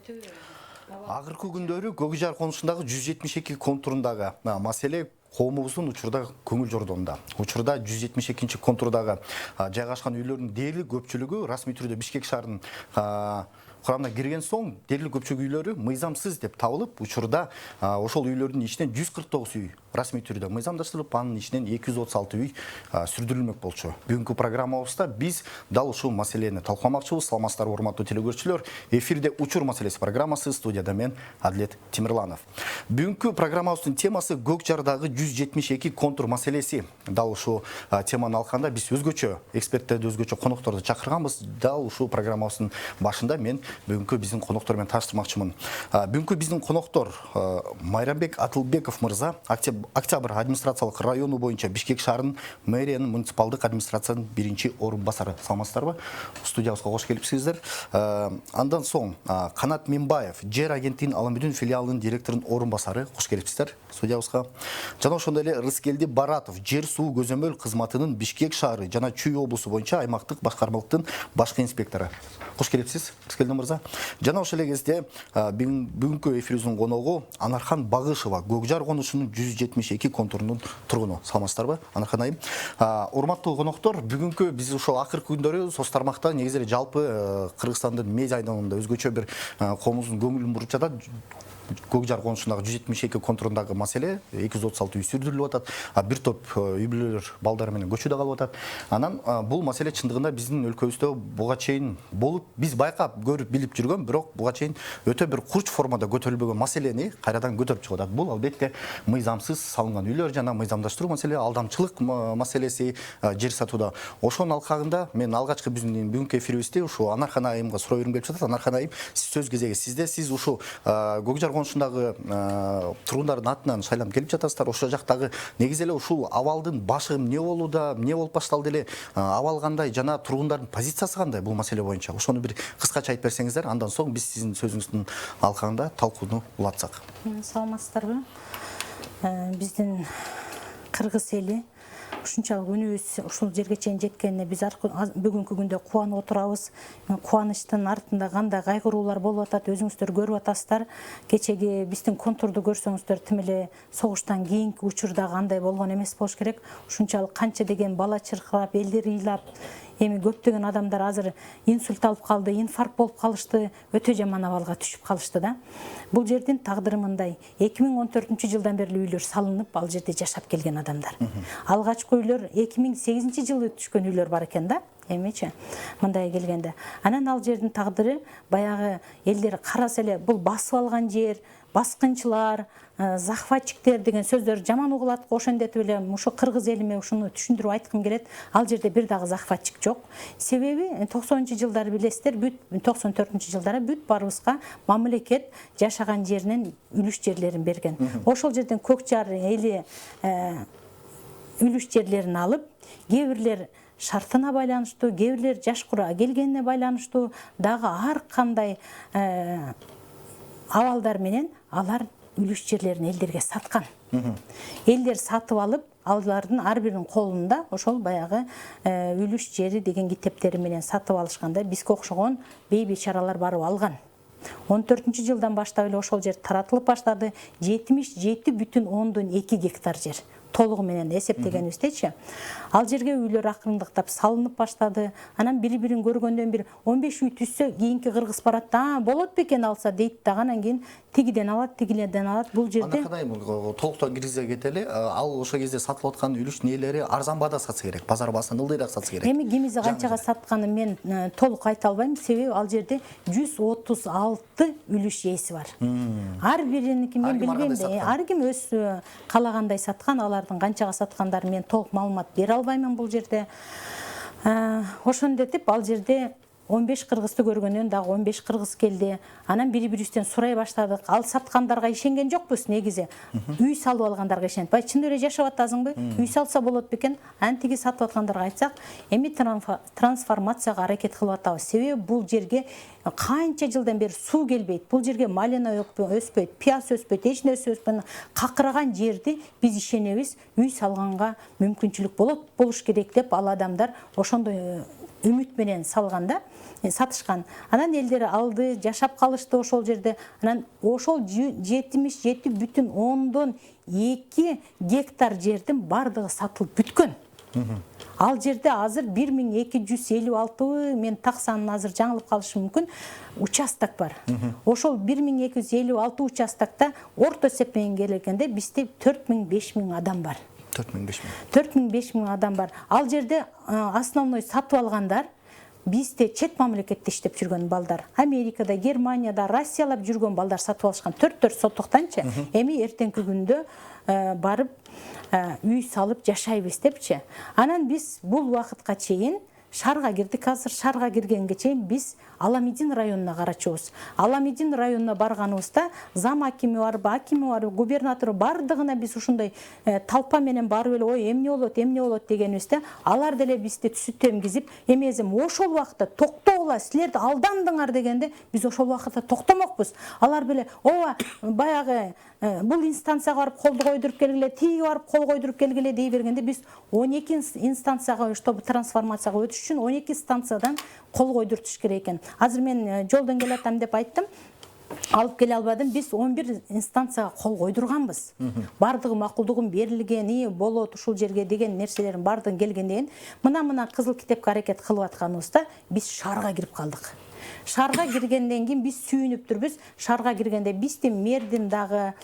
Акыркы күндөрү Көкжар конусундагы 172 контурундагы маселе коомубуздун учурда көңүл жордонда. Учурда 172 контурдагы жайгашкан үйлөрдүн дээрлик көпчүлүгү расмий түрдө Бишкек шаарынын курамына кирген соң дээрлик көпчүлүк үйлөрү мыйзамсыз деп табылып, учурда ошол үйлөрдүн ичинен 149 үй расмий түрдө мыйзамдаштырылып, анын ичинен 236 үй сүрдүрүлмөк болчу. Бүгүнкү программабызда биз дал ушул маселени талкууламакчыбыз. Саламатсыздарбы, урматтуу телекөрүүчүлөр. Эфирде Учур маселеси программасы, студияда мен Адлет Тимирланов. Бүгүнкү программабыздын темасы Көкжардагы 172 контур маселеси. Дал ушул теманы алганда биз өзгөчө эксперттерди, өзгөчө конокторду чакырганбыз. Дал ушул программабыздын башында мен бүгүнкү биздин коноктор менен тааныштырмакчымын. Бүгүнкү биздин коноктор Майрамбек Атылбеков мырза, Октябрь администрациялык району боюнча Бишкек шаарынын мэриянын муниципалдык администрациянын биринчи орун басары. Саламатсыздарбы? Студиябызга кош келипсиздер. Андан соң Канат Минбаев, жер агенттигинин Ала-Мүдүн филиалынын директорунун орун басары. Кош келипсиздер студиябызга. Жана ошондой эле Рыскелди Баратов, жер суу көзөмөл кызматынын Бишкек шаары жана Чүй облусу боюнча аймактык башкармалыктын башкы инспектору. Кош келипсиз, Рыскелди мырза. Жана ошол эле кезде бүгүнкү эфирибиздин коногу Анархан Багышева, Көкжар конусунун 172 контурунун тургуну. Саламатсыздарбы, Анархан айым? Урматтуу коноктор, бүгүнкү биз ушул акыркы күндөрү соц тармакта негизи эле жалпы Кыргызстандын мейз айдоомунда өзгөчө бир коомубуздун көңүлүн буруп жатат. Көкжар конусундагы 172 контурундагы маселе 236 үй сүрдүрүлүп атат. Бир топ үй бүлөлөр балдары менен көчүдө калып атат. Анан бул маселе чындыгында биздин өлкөбүздө буга чейин болуп, биз байкап көрүп билип жүргөн, бирок буга чейин өтө бир курч формада көтөрүлбөгөн маселени кайрадан көтөрүп чыгып атат. Бул албетте мыйзамсыз салынган үйлөр жана мыйзамдаштыруу маселе, алдамчылык маселеси жер сатууда. Ошонун алкагында мен алгачкы биздин бүгүнкү эфирибизде ушу Анархан айымга суроо бергим келип жатат. Анархан айым, сөз кезеги сизде. Сиз ушу Көкжар конусундагы тургундардын атынан шайланып келип жатасыздар. Ошол жактагы негизи эле ушул абалдын башы эмне болууда, эмне болуп башталды эле, абал кандай жана тургундардын позициясы кандай бул маселе боюнча? Ошону бир кыскача айтып берсеңиздер, андан соң биз сиздин сөзүңүздүн алкагында талкууну улатсак. Саламатсыздарбы? Биздин кыргыз эли ушунчалык үнүбүз ушул жерге чейин жеткенине биз бүгүнкү күндө кубанып отурабыз. Кубанычтын артында кандай кайгыруулар болуп атат, өзүңүздөр көрүп атасыздар. Кечеги биздин контурду көрсөңүздөр, тим эле согуштан кийинки учурда кандай болгон эмес болуш керек. Ушунчалык канча деген бала чыркырап, элдер ыйлап, эми көптөгөн адамдар азыр инсульт алып калды, инфаркт болуп калышты, өтө жаман абалга түшүп калышты да. Бул жердин тагдыры мындай: 2014-жылдан бери үйлөр салынып, ал жерде жашап келген адамдар. Алгачкы үйлөр 2008-жылы түшкөн үйлөр бар экен да. Эмичи мындай келгенде. Анан ал жердин тагдыры баягы элдер караса эле бул басып алган жер, баскынчылар, захватчиктер деген сөздөр жаман угулат. Ошондетип эле ушу кыргыз элиме ушуну түшүндүрүп айткым келет. Ал жерде бир дагы захватчик жок. Себеби 90-жылдары билесиздер, бүт 94-жылдары бүт баарыбызга мамлекет жашаган жеринен үлүш жерлерин берген. Ошол жерден Көкжар эли үлүш жерлерин алып, кээ бирлер шартына байланыштуу, кээ бирлер жаш кура келгенине байланыштуу дагы ар кандай абалдар менен алар үлүш жерлерин элдерге саткан. Элдер сатып алып, алардын ар биринин колунда ошол баягы үлүш жери деген китептери менен сатып алышканда бизге окшогон бейбечаралар барып алган. 14-жылдан баштап эле ошол жер таратылып баштады. 77,2 гектар жер. Толугу менен эсептегенибиздечи. Ал жерге үйлөр акырындыктап салынып баштады. Анан бири-бирин көргөндөн бир 15 үй түшсө, кийинки кыргыз барат да, болот бекен алса дейт да, анан кийин тигиден алат, тигилерден алат. Бул жерде толуктоо киргизе кетели. Ал ошол кезде сатылып аткан үлүш нээлери арзан баада сатса керек, базар баасынан ылдыйраак сатса керек. Эми кимизи канчага сатканын мен толук айта албайм, себеби ал жерде 136 үлүш ээси бар. Ар бириники мен билбейм да, ар ким өз калагандай саткан. Алардын канчага саткандарын мен толук маалымат бере албаймын бул жерде. Ошондетип ал жерде 15 кыргызды көргөндөн дагы 15 кыргыз келди. Анан бири-бирибизден сурай баштадык. Ал саткандарга ишенген жокпуз негизи. Үй салып алгандарга ишенет. Бай чын эле жашап атасыңбы? Үй салса болот бекен? Анан тиги сатып аткандарга айтсак, эми трансформацияга аракет кылып атабыз. Себеби бул жерге канча жылдан бери суу келбейт. Бул жерге малина өспөйт, пияз өспөйт, эч нерсе өспөйт. Какыраган жерди биз ишенебиз, үй салганга мүмкүнчүлүк болот, болуш керек деп ал адамдар ошондой үмүт менен салганда сатышкан. Анан элдер алды, жашап калышты ошол жерде. Анан ошол 77,2 гектар жердин бардыгы сатылып бүткөн. Ал жерде азыр 1256, мен так санын азыр жаңылып калышым мүмкүн, участок бар. Ошол 1256 участокта орто эсеп менен келгенде бизде 4000-5000 адам бар. 4000-5000 адам бар. Ал жерде основной сатып алгандар бизде чет мамлекетте иштеп жүргөн балдар, Америкада, Германияда, Россиялап жүргөн балдар сатып алышкан 4 сотуктанчы. Эми эртеңки күндө барып үй салып жашайбыз депчи. Анан биз бул убакытка чейин шаарга кирдик. Азыр шаарга киргенге чейин биз Аламедин районуна карачубуз. Аламедин районуна барганыбызда зам акими бар, губернатор бардыгына биз ушундай талпа менен барып эле ой эмне болот дегенибизде, алар деле бизди түсүп эмкизип, эмезим ошол убакытта токтогула, силерди алдандыңар дегенде, биз ошол убакытта токтомокпуз. Алар беле ооба баягы бул инстанцияга барып колду койдуруп келгиле, тиги барып кол койдуруп келгиле дей бергенде, биз 12 инстанцияга, чтобы трансформацияга өтүш үчүн 12 станциядан кол койдуртуш керек экен. Азыр мен жолдон келатам деп айттым, алып келе албадым. Биз 11 инстанцияга кол койдурганбыз. Бардыгы макулдугун берилгени болот ушул жерге деген нерселерин бардыгын келгенден мына кызыл китепке аракет кылып атканыбызда биз шаарга кирип калдык. Шаарга киргенден кийин биз сүйүнүп турбуз. Шаарга киргенде биздин мэрдин дагы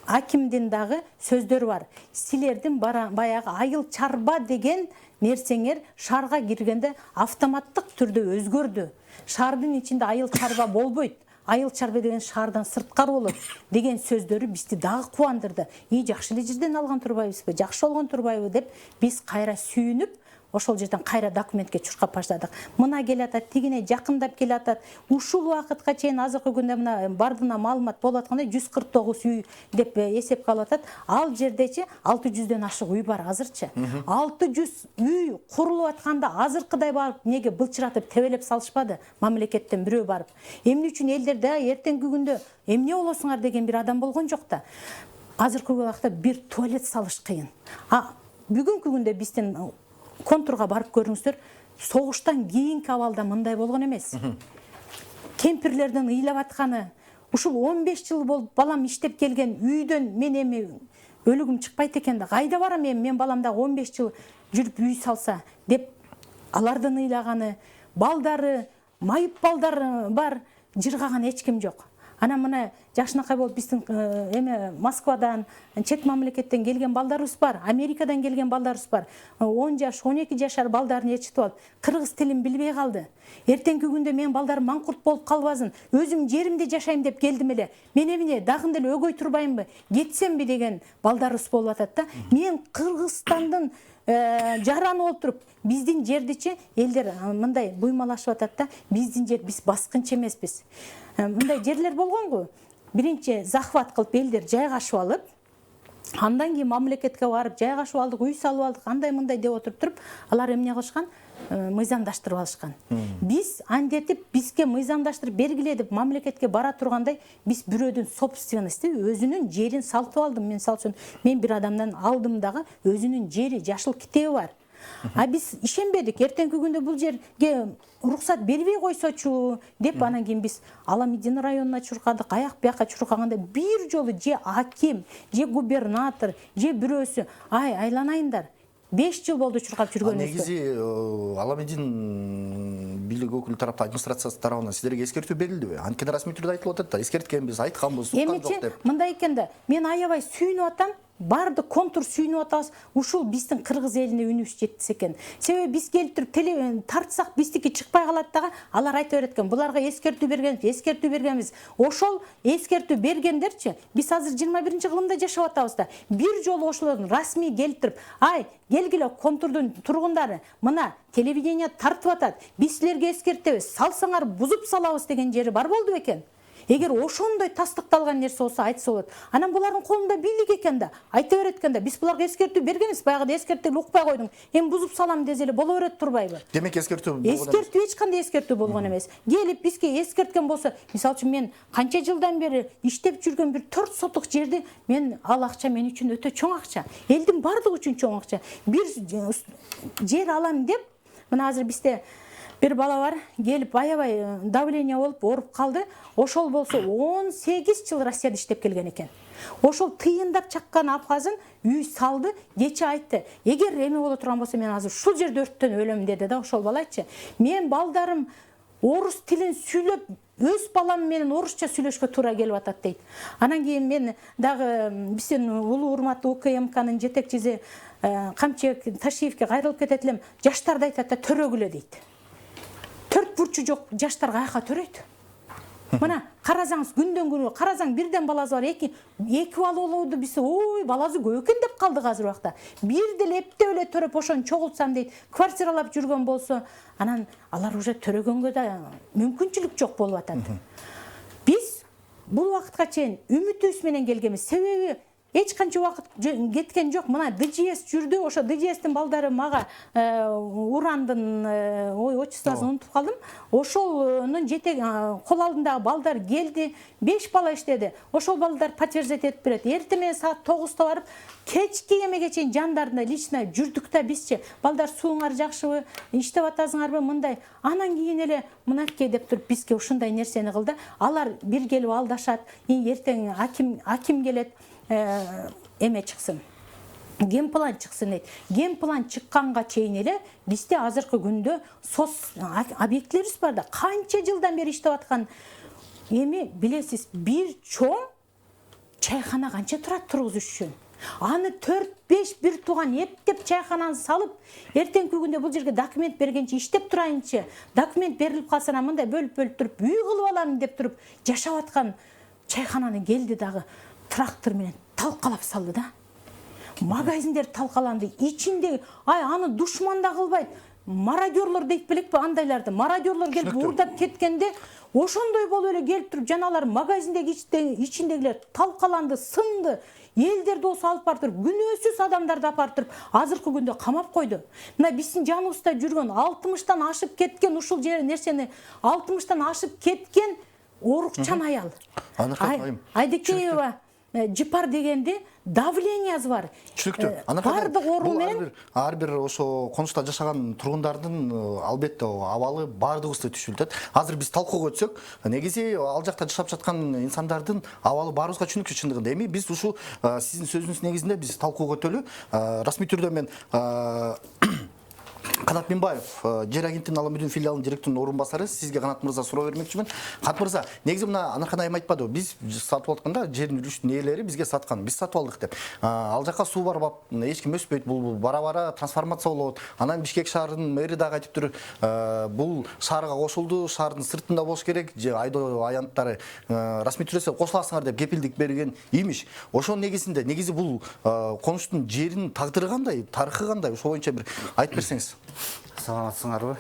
акимдин дагы сөздөрү бар. Силердин баягы айыл чарба деген нерсеңер шаарга киргенде автоматтык түрдө өзгөрдү. Шаардын ичинде айыл чарба болбойт. Айыл чарба деген шаардан сырткары болот деген сөздөрү бизди дагы кубандырды. Жакшы эле жерден алган турбайбызбы, жакшы болгон турбайбы деп биз кайра сүйүнүп ошол жерден кайра документке чуркап баштадык. Мына келатат, тигине жакындап келатат. Ушул убакытка чейин азыркы күндө мына бардына маалымат болуп аткандай 149 үй деп эсепке алып атат. Ал жердечи 600дөн ашык үй бар азырчы. 600 үй курулуп атканда азыркыдай барып неге былчыратып тебелеп салышпады мамлекеттен бирөө барып. Эмне үчүн элдерде эртеңки күндө эмне болосуңар деген бир адам болгон жок да. Азыркы убакытта бир туалет салыш кыйын. Бүгүнкү күндө биздин контурга барып көрүңүздөр, согуштан кийинки абалда мындай болгон эмес. Кемпирлердин ыйлап атканы, ушул 15 жыл болуп балам иштеп келген үйдөн мен эми өлүгүм чыкпайт экен да, кайда барам эми, мен балам дагы 15 жыл жүрүп үй салса деп алардын ыйлаганы, балдары, майып балдар бар, жыргаган эч ким жок. Ана мына жашынакай болуп биздин эме Москвадан, чет мамлекеттен келген балдарыбыз бар, Америкадан келген балдарыбыз бар. 10 жаш, 12 жашар балдарын ээрчитип алып, кыргыз тилин билбей калды. Эртеңки күндө мен балдарым маңкурт болуп калбасын, өзүм жеримде жашайм деп келдим эле. Мен эмне дагы деле өгөй турбаймынбы, кетсемби деген балдарыбыз болуп атат да. Мен Кыргызстандын жараны болуп туруп, биздин жердичи элдер мындай буймалашып атат да, биздин жер, биз баскынчы эмеспиз. Мындай жерлер болгонго, биринчи захват кылып элдер жайгашып алып, андан кийин мамлекетке барып жайгашып алдык, үй салып алдык, андай мындай деп отуруп, алар эмне кылышкан? Мыйзамдаштырып алышкан. Биз андетип бизге мыйзамдаштырып бергиле деп мамлекетке бара тургандай, биз бирөөдүн собственности, өзүнүн жерин сатып алдым. Мен бир адамдан алдым дагы, өзүнүн жери, жашыл китеби бар. Биз ишенбедик, эртеңки күндө бул жерге уруксат бербей койсочу деп, анан кийин биз Аламедин районуна чуркадык, аяк бияка чуркаганда бир жолу же аким, же губернатор, же бирөөсү, айланайындар. 5 жыл болду чуркап жүргөнүбүздө. Негизи Аламедин бийлик өкүлү тараптан, администрациясы тарабынан силерге эскертүү берилдиби? Анткени расмий түрдө айтылып атат да, эскерткенбиз, айтканбыз, уккан жок деп. Мындай экен да, мен аябай сүйүнүп атам. Барды контур сүйүнүп атабыз. Ушул биздин кыргыз элине үнүбүз жетпес экен. Себеби биз келип туруп тартсак биздики чыкпай калат дагы. Алар айта берет экен, буларга эскертүү бергенбиз. Ошол эскертүү бергендерчи, биз азыр 21-кылымда жашап атабыз да. Бир жолу ошолордун расмий келип туруп, келгиле контурдун тургундары, мына телевидение тартып атат. Биз силерге эскертебиз, салсаңар бузуп салабыз деген жери бар болду бекен. Эгер ошондой тастыкталган нерсе болсо айтса болот. Анан булардын колунда бийлик экен да, айта берет экен да. Биз буларга эскертүү бергенбиз, баягыда эскертип укпай койдуң. Эми бузуп салам десе эле боло берет турбайбы? Демек эскертүү болгон эмес. Эскертүү эч кандай эскертүү болгон эмес. Келип бизге эскерткен болсо, мисалы үчүн мен канча жылдан бери иштеп жүргөн бир 4 сотук жерди мен ал акча мен үчүн өтө чоң акча. Элдин бардыгы үчүн чоң акча. Бир жер алам деп, мына азыр бизде bir bala var, gelip аябай давление болуп ооруп калды. Ошол болсо 18 жыл Россияда иштеп келген экен. Ошол тыйындап чаккан апазын үй салды, кече айтты. Эгер эме боло турган болсо мен азыр ушул жерде өрттөн өлөм деди да ошол бала айтчы. Мен балдарым орус тилин сүйлөп, өз балам менен орусча сүйлөшкө туура келип атат дейт. Анан кийин мен дагы биздин улуу урматтуу УКМКнын жетекчиси Камчыбек Ташиевке кайрылып кетет элем. Жаштарды айтат да төрөгүлө дейт. Төрт бурчу жок жаштар каяка төрөйт. Мына карасаңыз күндөн күнү карасаң бирден баласы бар, эки бала болду биз ой баласы көп экен деп калдык азыр убакта. Бир деле эптеп эле төрөп ошону чогултсам дейт. Квартиралап жүргөн болсо, анан алар уже төрөгөнгө да мүмкүнчүлүк жок болуп атат. Биз бул убакытка чейин үмүтүбүз менен келгенбиз. Себеби эч канча убакыт кеткен жок. Мына ДЖС жүрдү. Ошо ДЖСтин балдары мага урандын отчествосын унутуп калдым. Ошолнун жетек кол алдындагы балдар келди. 5 бала иштеди. Ошол балдар подтверждать этип берет. Эртең менен саат 9-та барып, кечки эмеге чейин жандарында лично жүрдүк да бизчи. Балдар сууңар жакшыбы, иштеп атасыңарбы мындай. Анан кийин эле мынакей деп туруп бизге ушундай нерсени кылды. Алар бир келип алдашат. Эртең аким келет. Эме чыксын. Генплан чыксын дейт. Генплан чыкканга чейин эле бизде азыркы күндө соц объектилерибиз бар да. Канча жылдан бери иштеп аткан эми билесиз, бир чоң чайхана канча турат тургузуш үчүн. Аны 4-5 бир тууган эптеп чайхананы салып, эртеңки күндө бул жерге документ бергенче иштеп турайынчы, документ берилип калса мындай бөлүп туруп үй кылып алам деп туруп жашап аткан чайхананы келди дагы трактор менен талкалап салды да. Магазиндер талкаланды. Ичинде аны душман да кылбайт. Мародерлор дейт белекпи андайларды. Мародерлор келип уурдап кеткенде ошондой болуп эле келип туруп жаналар магазиндеги ичиндегилер талкаланды, сынды. Элдерди болсо алып барып туруп, күнөөсүз адамдарды апарып туруп, азыркы күндө камап койду. Мына биздин жаныбызда жүргөн 60-тан ашып кеткен ушул жер нерсени 60-тан ашып кеткен орукчан аял. Айдекеева Жипар дегенде давлениясы бар. Түшүнүктүү. Бардык орун менен ар бир ошо конушта жашаган тургундардын албетте абалы бардыгыбызды түшүнүп атат. Азыр биз талкууга өтсөк, негизи ал жакта жашап жаткан инсандардын абалы баарыбызга түшүнүктүү чындыгында. Эми биз ушу сиздин сөзүңүз негизинде биз талкууга өтөлү. Расмий түрдө мен Канат Минбаев, жер агенттигинин Ала Мөдөн филиалынын директорунун орун басары, сизге Канат мырза суроо бермекчимин. Канат мырза, негизи мына Анархан айым айтпадыбы, биз сатып атканда жердин үлүштүн ээлери бизге саткан, биз сатып алдык деп. Ал жака суу барбап, эч ким өспөйт, бул бара-бара трансформация болот. Анан Бишкек шаарынын мэри дагы айтып тур, бул шаарга кошулду, шаардын сыртында болуш керек, же айдоо аянттары расмий түрдө кошуласыңар деп кепилдик берген имиш. Ошонун негизинде, негизи бул конуштун жеринин тагдыры кандай, тарыхы кандай, ошол боюнча бир айтып берсеңиз. Саламатсыңарбы?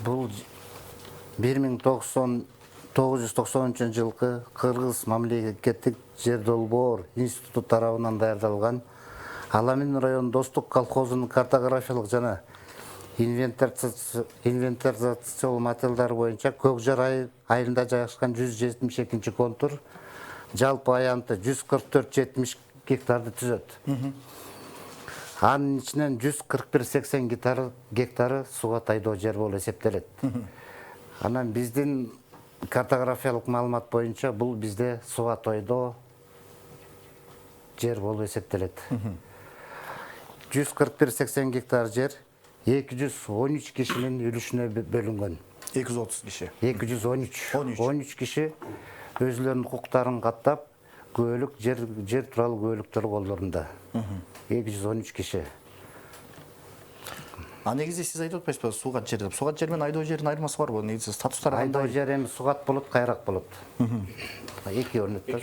Бул 1990 жылкы Кыргыз мамлекеттик жер долбоор институту тарабынан даярдалган Ала Мөдөн район Достук колхозунун картографиялык жана инвентаризациялуу материалдары боюнча Көкжар айылында жайгашкан 172 контур жалпы аянты 144-70 гектарды түзөт. Анын ичинен 141-80 гектары сууга тайдоо жер болуп эсептелет. Анан биздин картографиялык маалымат боюнча бул бизде сууга тайдоо жер болуп эсептелет. 141-80 гектар жер 213 кишинин үлүшүнө бөлүнгөн. 230 киши. 213 киши өзүлөрүнүн укуктарын каттап, көөлүк жер тууралуу көөлүктөр колдорунда. 213 киши. Негизи сиз айтып атпайсызбы суугат жер деп? Суугат жер менен айдоо жердин айырмасы барбы? Негизи статустары кандай? Айдоо жер эми суугат болот, кайрак болот. Эки өрнөттөр.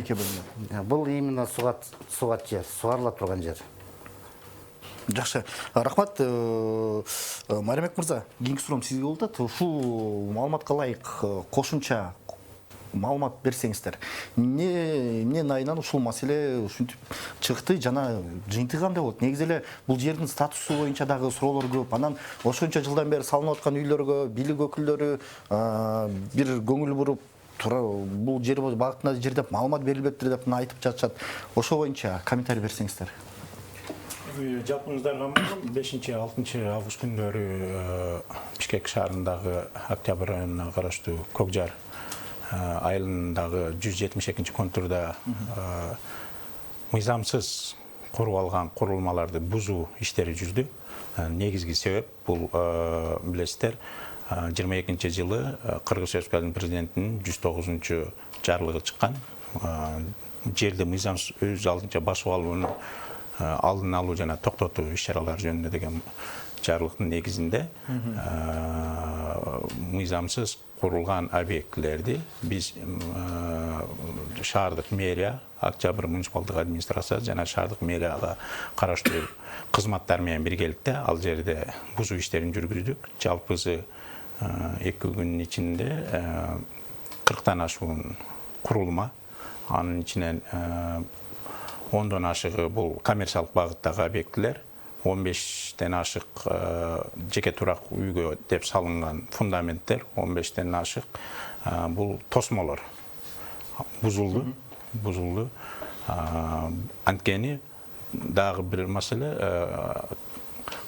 Эки бөлүнөт. Бул именно суугат жер, сугарыла турган жер. Жакшы. Рахмат. Мариямбек мырза, кийинки суроом сизге болуп атат. Ушул маалыматка ылайык кошумча маалымат берсеңиздер. Эмне айынан ушул маселе ушинтип чыкты жана жыйынтыгы кандай болот? Негизи эле бул жердин статусу боюнча дагы суроолор көп. Анан ошончо жылдан бери салынып аткан үйлөргө бийлик өкүлдөрү бир көңүл буруп бул жер багытында жер деп маалымат берилбептир деп айтып жатышат. Ошо боюнча комментарий берсеңиздер. Жалпыңыздарга 5-6 август күндөрү Бишкек шаарындагы Октябрь районуна караштуу Көкжар айылындагы 172 контурда мыйзамсыз куруп алган курулмаларды бузуу иштери жүрдү. Негизги себеп бул билесиздер 22-жылы Кыргыз Республикасынын президентинин 109 жарлыгы чыккан. Жерди мыйзамсыз өз алдынча басып алууну алдын алуу жана токтотуу иш-чаралары жөнүндө деген жарлыктын негизинде мыйзамсыз курулган объектилерди биз шаардык мэрия, Октябрь муниципалдык администрациясы жана шаардык мэрияга караштуу кызматтар менен биргеликте ал жерде бузуу иштерин жүргүздүк. Жалпысы 2 күнүн ичинде 40тан ашуун курулма, анын ичинен 10дон ашыгы бул коммерциялык багыттагы объектилер, 15тен ашык жеке турак үйгө деп салынган фундаменттер, 15тен ашык бул тосмолор бузулду. Анткени дагы бир маселе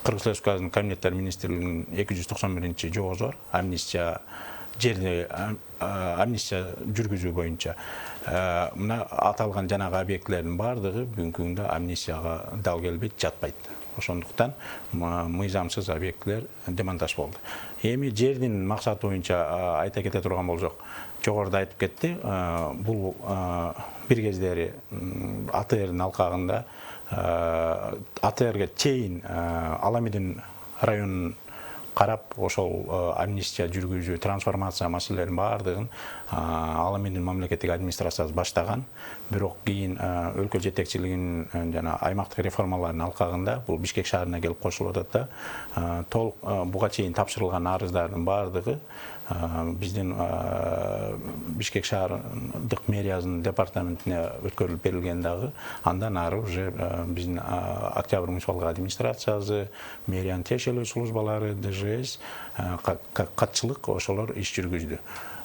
Кыргыз Республикасынын Коммунитеттер министрлигинин 291-жобосу бар, амнистия жерди амнистия жүргүзүү боюнча. Мына аталган жанагы объектилердин баардыгы бүгүнкү күндө амнистияга дал келбейт, жатпайт. Ошондуктан мыйзамсыз объектилер демонтаж болду. Эми жердин максаты боюнча айта кете турган болсок, жогоруда айтып кетти, бул бир кездери АТРдин алкагында АТРге чейин Аламидин районун карап ошол амнистия жүргүзүү, трансформация маселелеринин баардыгын Аламидин мамлекеттик администрациясы баштаган. Бирок кийин өлкө жетекчилигинин жана аймактык реформалардын алкагында бул Бишкек шаарына келип кошулуп атат да. Толук буга чейин тапшырылган арыздардын баардыгы биздин Бишкек шаардык мэриясынын департаментине өткөрүлүп берилген дагы. Андан ары уже биздин Октябрь муниципалдык администрациясы, мэриянын тиешелүү службалары, ДЖС катчылык ошолор иш жүргүздү.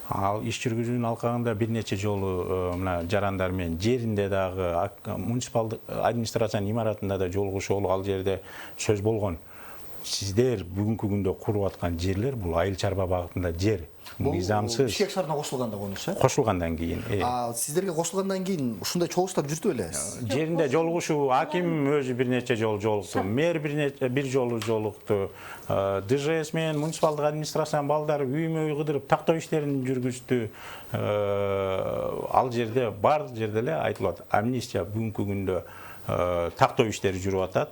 Ал иш жүргүзүүнүн алкагында бир нече жолу мына жарандар менен жеринде дагы муниципалдык администрациянын имаратында да жолугушуу, ал жерде сөз болгон. Сиздер бүгүнкү күндө куруп аткан жерлер бул айыл чарба багытында жер. Мыйзамсыз. Бишкек шаарына кошулганда конуш, кошулгандан кийин. Сиздерге кошулгандан кийин ушундай чогулуштар жүрдү беле? Жеринде жолугушуу, аким өзү бир нече жолу жолукту, мэр бир жолу жолукту, ДЖС менен муниципалдык администрациянын балдары үймө үй кыдырып тактоо иштерин жүргүздү. Ал жерде бар жерде эле айтылат. Амнистия бүгүнкү күндө тактоо иштери жүрүп атат.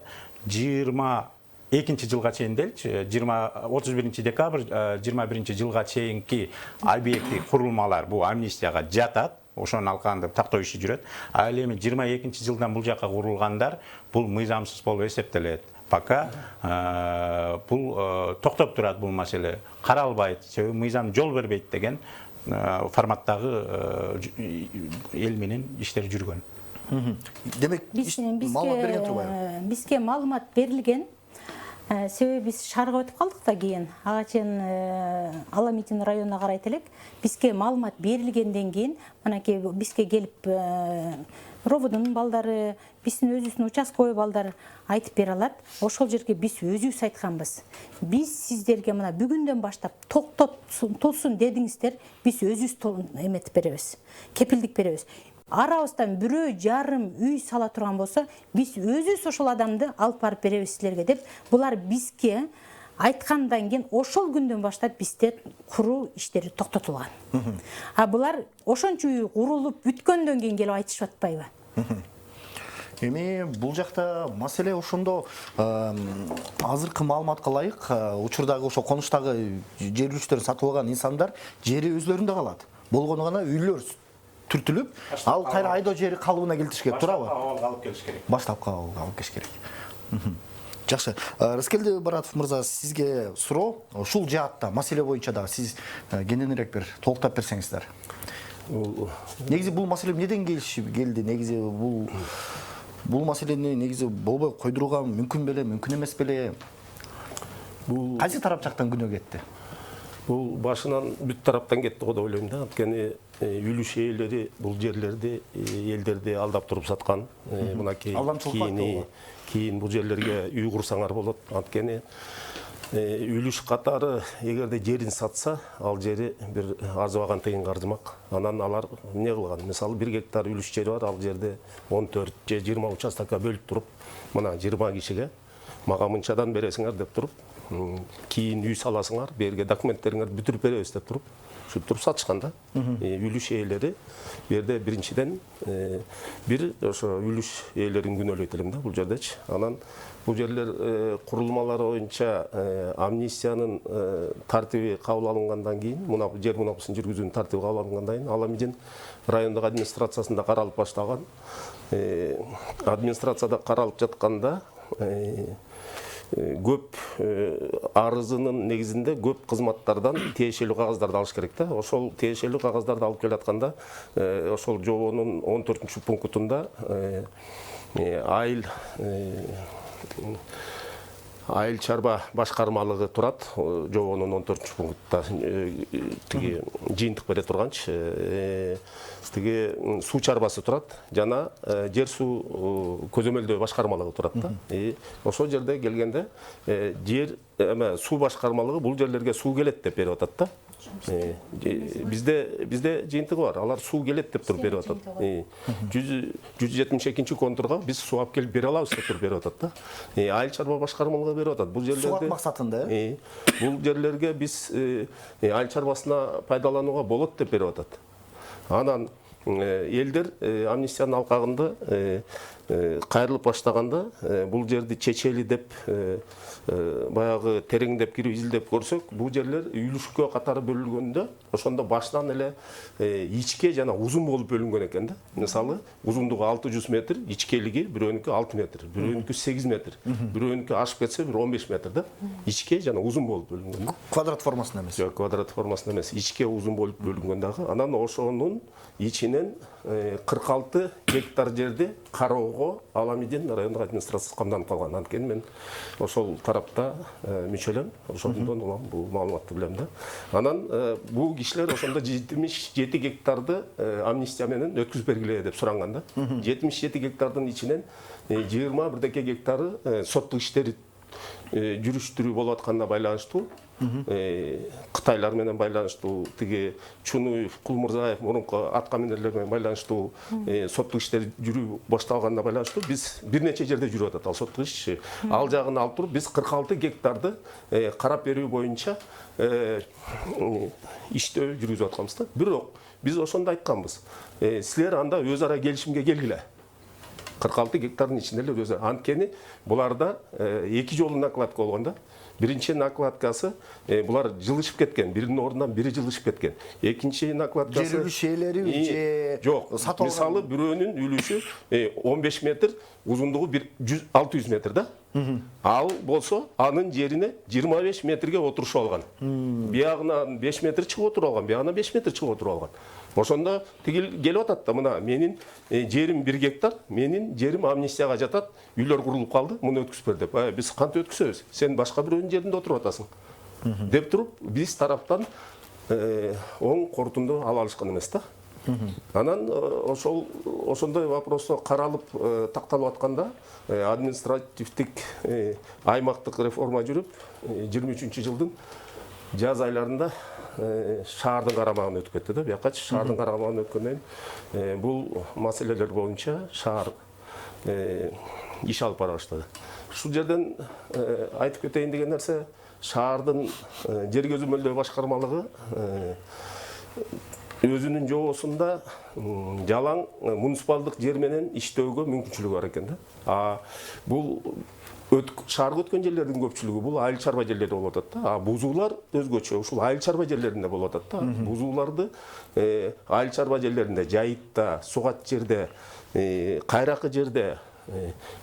22-жылга чейин делчи, 31 декабрь 21-жылга чейинки объекти курулмалар бул амнистияга жатат. Ошонун алкагында тактоо иши жүрөт. Ал эми 22-жылдан бул жака курулгандар бул мыйзамсыз болуп эсептелет. Пока бул токтоп турат, бул маселе каралбайт, себеби мыйзам жол бербейт деген форматтагы эл менен иштер жүргөн. Демек маалымат берген турбайбы? Бизге маалымат берилген. Себеби биз шаарга өтүп калдык да кийин. Ага чейин Аламидин районуна карайт элек. Бизге маалымат берилгенден кийин манакей бизге келип ровдун балдары, биздин өзүбүздүн участковый балдар айтып бере алат. Ошол жерге биз өзүбүз айтканбыз. Биз сиздерге мына бүгүндөн баштап токтотулсун дедиңиздер, биз өзүбүз эметип беребиз. Кепилдик беребиз. Арабыздан бирөө жарым үй сала турган болсо, биз өзүбүз ошол адамды алып барып беребиз силерге деп, булар бизге айткандан кийин ошол күндөн баштап бизде куруу иштери токтотулган. Булар ошончо үй курулуп бүткөндөн кийин келип айтышып атпайбы? Эми бул жакта маселе ошондо азыркы маалыматка ылайык учурдагы ошо конуштагы жер үлчүлөрүн сатып алган инсандар жери өзлөрүндө калат. Болгону гана үйлөр түртүлүп, ал кайра айдоо жери калыбына келтириш керек, туурабы? Баштапкы алып келиш керек. Баштапкы алып келиш керек. Жакшы. Рыскелди Баратов мырза, сизге суроо ушул жаатта маселе боюнча дагы сиз кененирээк бир толуктап берсеңиздер. Негизи бул маселе эмнеден келди? Негизи бул маселени негизи болбой койдурууга мүмкүн беле, мүмкүн эмес беле? Бул Кайсы тарап жактан күнөө кетти? Бұл башынан бүт тараптан кетті ғой деп ойлаймын да. Анткени үлүш ээлери бул жерлерди элдерди алдап туруп саткан. Мына кийин бул жерлерге үй курсаңар болот. Анткени үлүш катары эгерде жерин сатса, ал жери бир арзыбаган тыйынга арзымак. Анан алар эмне кылган? Мисалы 1 гектар үлүш жери бар, ал жерде 14 же 20 участокко бөлүп туруп, мына 20 кишиге мага мынчадан бересиңер деп туруп, кийин үй саласыңар, берге документтериңерди бүтүрүп беребиз деп туруп, ушинтип туруп сатышкан да. Үлүш ээлери берде биринчиден бир ошо үлүш ээлерин күнөөлөйт элем да бул жердечи. Анан бул жерлер курулмалары боюнча амнистиянын тартиби кабыл алынгандан кийин, мына жер мунапысын жүргүзүүнүн тартиби кабыл алынгандан кийин ал эми райондук администрациясында каралып баштаган. Администрацияда каралып жатканда көп арызынын негизинде көп кызматтардан тиешелүү кагаздарды алыш керек да. Ошол тиешелүү кагаздарды алып келатканда ошол жобонун 14-пунктунда айыл чарба башкармалыгы турат. Жобонун 14-пунктта тиги жыйынтык бере турганчы тиги суу чарбасы турат жана жер суу көзөмөлдөө башкармалыгы турат да. Ошол жерде келгенде жер суу башкармалыгы бул жерлерге суу келет деп берип атат да. Бизде жыйынтыгы бар. Алар суу келет деп туруп берип атат. 172 контурга биз суу алып келип бере алабыз деп туруп берип атат да. Айыл чарба башкармалыгы берип атат. Бул жерлерде Суу максатында. Бул жерлерге биз айыл чарбасына пайдаланууга болот деп берип атат. Анан элдер амнистиянын алкагында кайрылып баштаганда бул жерди чечели деп баягы тереңдеп кирип изилдеп көрсөк, бул жерлер үлүшкө катары бөлүнгөндө ошондо башынан эле ичке жана узун болуп бөлүнгөн экен да. Мисалы, узундугу 600 метр, ичкелиги бирөөнүкү 6 метр, бирөөнүкү 8 метр, бирөөнүкү ашып кетсе бир 15 метр да. Ичке жана узун болуп бөлүнгөн да. Квадрат формасында эмес. Жок, квадрат формасында эмес, ичке узун болуп бөлүнгөн дагы. Анан ошонун ичинен 46 гектар жерди кароого Аламидин райондук администрациясы камданып калган. Анткени мен ошол тарапта мүчөлөм, ошондон улам бул маалыматты билем да. Анан бул кишилер ошондо 77 гектарды амнистия менен өткүзүп бергиле деп суранган да. 77 гектардын ичинен 20 бирдеке гектары соттук иштери жүрүштүрүү болуп атканына байланыштуу, Кытайлар менен байланыштуу, тиги Чунуев, Кулмурзаев мурунку аткаминерлер менен байланыштуу соттук иштер жүрүү башталганына байланыштуу биз бир нече жерде жүрүп атат ал соттук иш. Ал жагын алып туруп биз 46 гектарды карап берүү боюнча иштөө жүргүзүп атканбыз да. Бирок биз ошондо айтканбыз. Силер анда өз ара келишимге келгиле. 46 гектардын ичинде эле өзү. Анткени буларда эки жолу накладка болгон да. Биринчи накладкасы булар жылышып кеткен, биринин ордунан бири жылышып кеткен. Экинчи накладкасы жер үлүш ээлери же жок. Мисалы бирөөнүн үлүшү 15 метр, узундугу 600 метр да. Ал болсо анын жерине 25 метрге отурушуп алган. Биягынан 5 метр чыгып отуруп алган, биягынан 5 метр чыгып отуруп алган. Ошондо тигил келип атат да, мына менин жерим 1 гектар, менин жерим амнистияга жатат, үйлөр курулуп калды, муну өткүзүп бер деп. Биз кантип өткүзөбүз? Сен башка бирөөнүн жеринде отуруп атасың. Деп туруп, биз тараптан оң корутунду ала алышкан эмес да. Анан ошондой вопросто каралып такталып атканда административдик аймактык реформа жүрүп 23-жылдын жаз айларында шаардын карамагына өтүп кетти да. Биякачы шаардын карамагына өткөндөн кийин бул маселелер боюнча шаар иш алып бара баштады. Ушул жерден айтып кетейин деген нерсе, шаардын жер көзөмөлдөө башкармалыгы өзүнүн жобосунда жалаң муниципалдык жер менен иштөөгө мүмкүнчүлүгү бар экен да. Бул шаарга өткөн жерлердин көпчүлүгү бул айыл чарба жерлери болуп атат да. Бузуулар өзгөчө ушул айыл чарба жерлеринде болуп атат да. Бузууларды айыл чарба жерлеринде, жайытта, сугат жерде, кайракы жерде,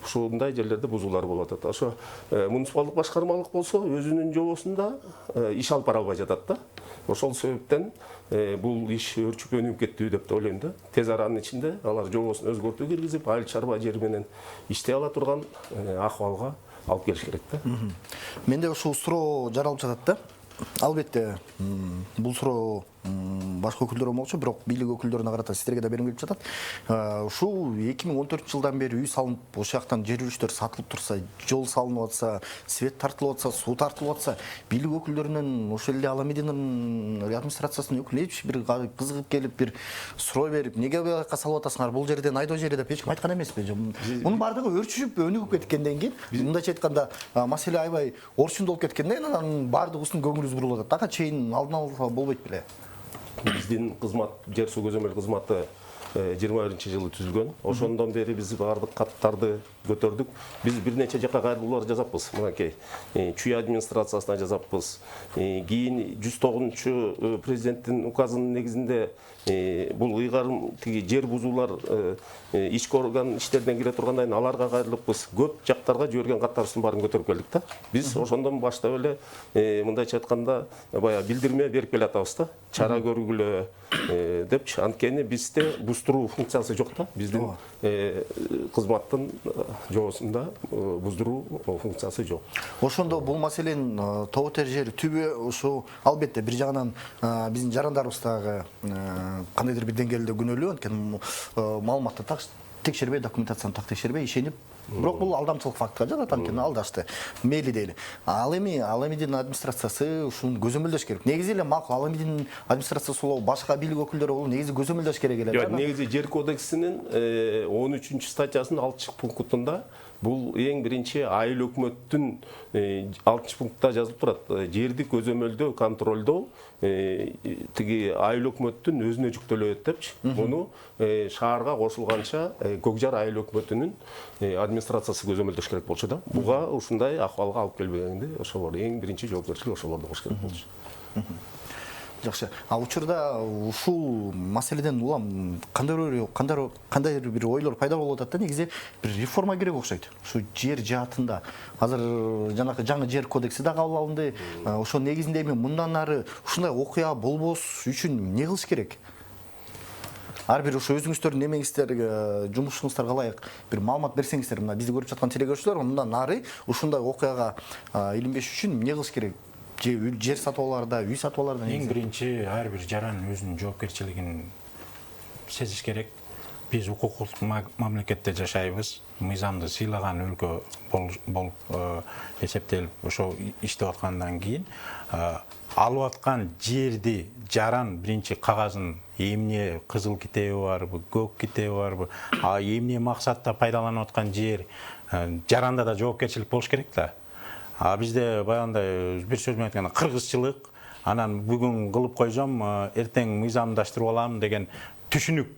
ушундай жерлерде бузуулар болуп атат. Ошо муниципалдык башкармалык болсо өзүнүн жобосунда иш алып бара албай жатат да. Ошол себептен бул иш өрчүп өнүгүп кетти деп ойлойм да. Тез аранын ичинде алар жобосун өзгөртүү киргизип, айыл чарба жери менен иштей ала турган акыбалга алып келиш керек да. Менде ушул суроо жаралып жатат да. Албетте, бул суроо башка өкүлдөргө болчу, бирок бийлик өкүлдөрүнө карата сиздерге да берим келип жатат. Ушул 2014 жылдан бери үй салынып, ошол жактан жер үлүштөр сатылып турса, жол салынып атса, свет тартылып атса, суу тартылып атса, бийлик өкүлдөрүнөн ошол эле Ала Мединанын администрациясынын өкүлү эч бир кызыгып келип, бир суроо берип, неге буяка салып атасыңар, бул жерден айдоо жери деп эч ким айткан эмеспи? Мунун баардыгы өрчүшүп, өнүгүп кеткенден кийин, мындайча айтканда, маселе аябай орчундуу болуп кеткенден кийин анан баардыгыбыздын көңүлүбүз бурулуп атат. Ага чейин алдын алса болбойт беле? Биздин кызмат, жер суу көзөмөл кызматы 21 жылы түзүлгөн. Ошондон бери биз баардык каттарды көтөрдүк. Биз бир нече жакка кайрылуулар жасаппыз. Мынакей чүй администрациясына жасаппыз. Кийин 109 президенттин указынын негизинде бул ыйгарым тиги жер бузуулар ички орган иштеринен кире тургандан кийин аларга кайрылыппыз. Көп жактарга жиберген каттарыбыздын баарын көтөрүп келдик да. Биз ошондон баштап эле мындайча айтканда баягы билдирме берип келатабыз да. Чара көргүлө депчи. Анткени бизде буздуруу функциясы жок да. Биздин кызматтын жобосунда буздуруу функциясы жок. Ошондо бул маселенин тоботер жери түбү ушу албетте бир жагынан биздин жарандарыбыз дагы кандайдыр бир деңгээлде күнөөлүү, анткени маалыматты текшербей, документацияны так текшербей ишенип, бирок бул алдамчылык фактыга жатат, анткени алдашты. Мейли дейли. Ал эми Ала Мединин администрациясы ушуну көзөмөлдөш керек. Негизи эле макул Ала Мединин администрациясы болобу, башка бийлик өкүлдөрү болобу, негизи көзөмөлдөш керек эле. Жок, негизи жер кодексинин 13 статьясынын 6 пунктунда бул эң биринчи айыл өкмөттүн 6 пунктта жазылып турат. Жерди көзөмөлдөө, контролдоо тиги айыл өкмөттүн өзүнө жүктөлөт депчи. Муну шаарга кошулганча Көкжар айыл өкмөтүнүн администрациясы көзөмөлдөш керек болчу да. Буга ушундай акыбалга алып келбегенде ошолор эң биринчи жоопкерчилик ошолордо болуш керек болчу. Жакшы. А учурда ушул маселеден улам кандай бир ойлор пайда болуп атат да, негизи бир реформа керек окшойт. Ушу жер жаатында азыр жанакы жаңы жер кодекси да кабыл алынды. Ошо негизинде эми мындан ары ушундай окуя болбос үчүн эмне кылыш керек? Ар бир ушу өзүңүздөрдүн немеңиздерге, жумушуңуздарга ылайык бир маалымат берсеңиздер, мына бизди көрүп жаткан телекөрүүчүлөр, мындан ары ушундай окуяга илинбеш үчүн эмне кылыш керек? Жер сатып алууларда, үй сатып алууларда эң биринчи ар бир жаран өзүнүн жоопкерчилигин сезиш керек. Биз укуктук мамлекетте жашайбыз. Мыйзамды сыйлаган өлкө болуп эсептелип ошо иштеп аткандан кийин алып аткан жерди жаран биринчи кагазын эмне кызыл китеби барбы, көк китеби барбы, эмне максатта пайдаланып аткан жер, жаранда да жоопкерчилик болуш керек да. Бизде баягындай бир сөз менен айтканда кыргызчылык, анан бүгүн кылып койсом, эртең мыйзамдаштырып алам деген түшүнүк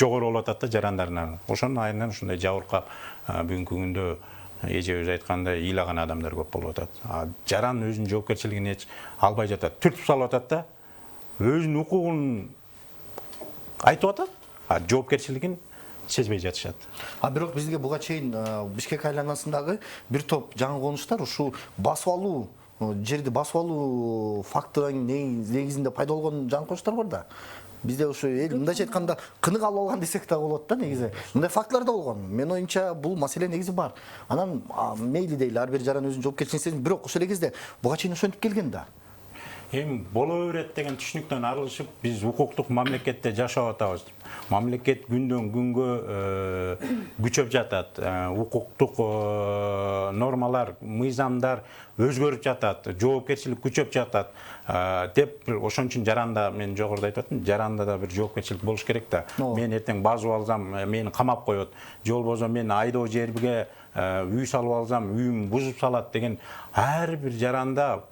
жогору болуп атат да жарандарынан. Ошонун айынан ушундай жабыркап бүгүнкү күндө эжебиз айткандай ыйлаган адамдар көп болуп атат. Жаран өзүнүн жоопкерчилигин эч албай жатат. Түртүп салып атат да. Өзүнүн укугун айтып атат, жоопкерчилигин сезбей жатышат. Бирок бизге буга чейин Бишкек айланасындагы бир топ жаңы конуштар ушу басып алуу, жерди басып алуу фактынын негизинде пайда болгон жаңы конуштар бар да. Бизде ушу мындайча айтканда кынык алып алган десек да болот да, негизи. Мындай фактылар да болгон. Мен оюмча бул маселе негизи бар. Анан мейли дейли, ар бир жаран өзүнүн жоопкерчилигин сезин, бирок ошол эле кезде буга чейин ошентип келген да. Эми боло берет деген түшүнүктөн арылышып, биз укуктук мамлекетте жашап атабыз. Мамлекет күндөн күнгө күчөп жатат. Укуктук нормалар, мыйзамдар өзгөрүп жатат, жоопкерчилик күчөп жатат деп ошон үчүн жаранда мен жогоруда айтып аттым, жаранда да бир жоопкерчилик болуш керек да. Мен эртең базып алсам, мени камап коет. Же болбосо мен айдоо жерге үй салып алсам, үйүм бузуп салат деген ар бир жаранда